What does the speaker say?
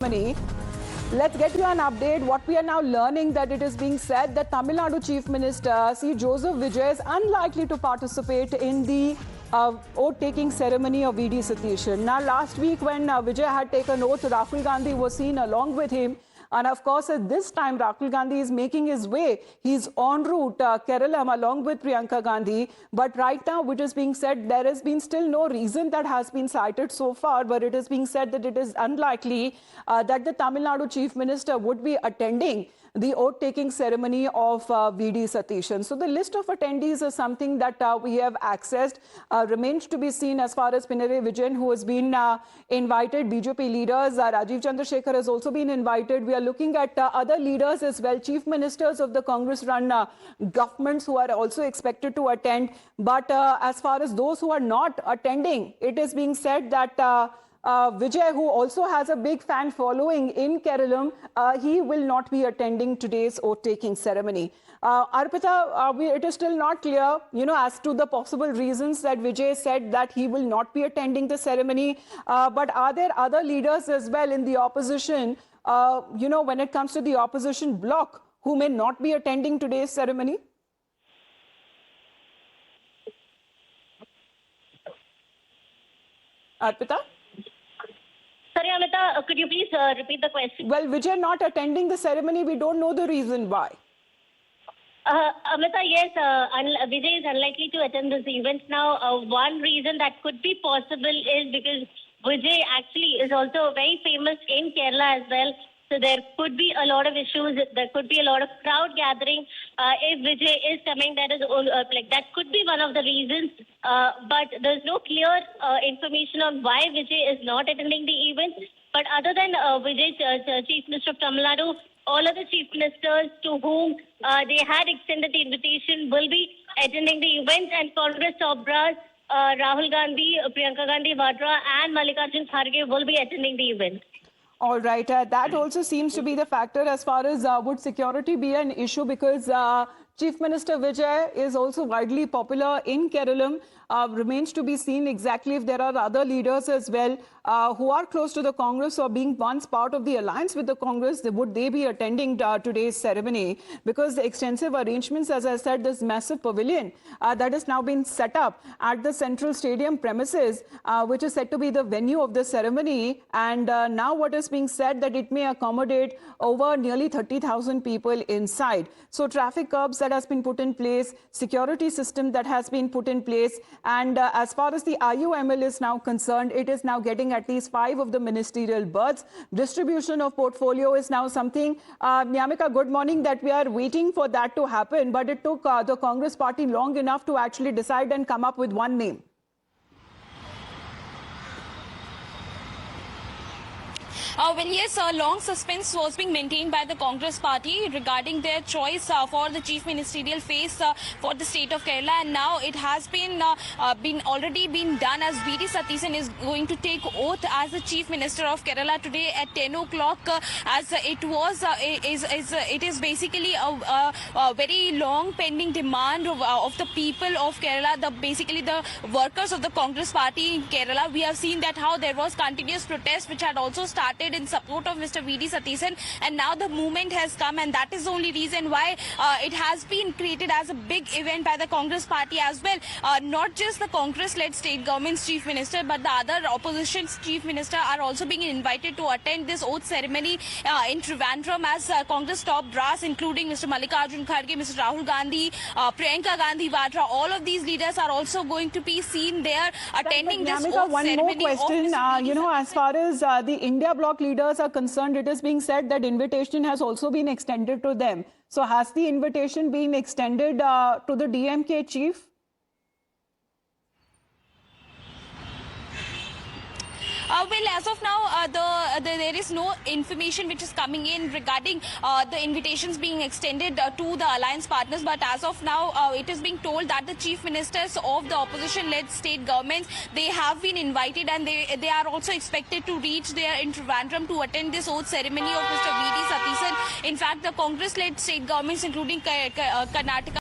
Germany. Let's get you an update. What we are now learning that it is being said that Tamil Nadu Chief Minister C. Joseph Vijay is unlikely to participate in the oath-taking ceremony of V.D. Satishan. Now, last week when Vijay had taken oath, Rahul Gandhi was seen along with him. And of course, at this time, Rahul Gandhi is making his way. He's en route Kerala along with Priyanka Gandhi. But right now, which is being said, there has been still no reason that has been cited so far. But it is being said that it is unlikely that the Tamil Nadu Chief Minister would be attending the oath-taking ceremony of V.D. Satishan. So the list of attendees is something that we have accessed. Remains to be seen as far as Pinarayi Vijayan, who has been invited. BJP leaders, Rajiv Chandrasekhar has also been invited. We are looking at other leaders as well, chief ministers of the Congress-run governments who are also expected to attend. But as far as those who are not attending, it is being said that Vijay, who also has a big fan following in Kerala, he will not be attending today's oath-taking ceremony. Arpita, it is still not clear, as to the possible reasons that Vijay said that he will not be attending the ceremony. But are there other leaders as well in the opposition, when it comes to the opposition bloc, who may not be attending today's ceremony? Arpita? Sorry, Amita, could you please repeat the question? Well, Vijay not attending the ceremony, we don't know the reason why. Amita, yes, Vijay is unlikely to attend this event. Now, one reason that could be possible is because Vijay actually is also very famous in Kerala as well. So there could be a lot of issues. There could be a lot of crowd gathering. If Vijay is coming, that could be one of the reasons. But there's no clear information on why Vijay is not attending the event. But other than Vijay, Chief Minister of Tamil Nadu, all other chief ministers to whom they had extended the invitation will be attending the event, and Congress top brass, Rahul Gandhi, Priyanka Gandhi Vadra, and Mallikarjun Kharge will be attending the event. All right. That also seems to be the factor as far as would security be an issue, because Chief Minister Vijay is also widely popular in Kerala. Remains to be seen exactly if there are other leaders as well who are close to the Congress or being once part of the alliance with the Congress. Would they be attending today's ceremony? Because the extensive arrangements, as I said, this massive pavilion that has now been set up at the Central Stadium premises, which is said to be the venue of the ceremony. And now what is being said that it may accommodate over nearly 30,000 people inside. So traffic curbs that has been put in place, security system that has been put in place. And as far as the IUML is now concerned, it is now getting at least 5 of the ministerial berths. Distribution of portfolio is now something, Nyamika, good morning, that we are waiting for that to happen. But it took the Congress party long enough to actually decide and come up with one name. Well, yes, long suspense was being maintained by the Congress party regarding their choice for the chief ministerial face for the state of Kerala, and now it has been already been done, as V.D. Satishan is going to take oath as the chief minister of Kerala today at 10 o'clock. As it is basically a very long pending demand of the people of Kerala, basically the workers of the Congress party in Kerala. We have seen that how there was continuous protest which had also started in support of Mr. V.D. Satishan, and now the movement has come, and that is the only reason why it has been created as a big event by the Congress party as well. Not just the Congress-led state government's chief minister, but the other opposition's chief minister are also being invited to attend this oath ceremony in Trivandrum, as Congress top brass, including Mr. Mallikarjun Kharge, Mr. Rahul Gandhi, Priyanka Gandhi Vadra, all of these leaders are also going to be seen there attending this oath one ceremony. One more question, as far as the India bloc leaders are concerned, it is being said that invitation has also been extended to them. So has the invitation been extended to the DMK chief? Well, as of now, there is no information which is coming in regarding the invitations being extended to the alliance partners. But as of now, it is being told that the chief ministers of the opposition-led state governments, they have been invited, and they are also expected to reach there in Trivandrum to attend this oath ceremony of Mr. V.D. Satishan. In fact, the Congress-led state governments, including Karnataka,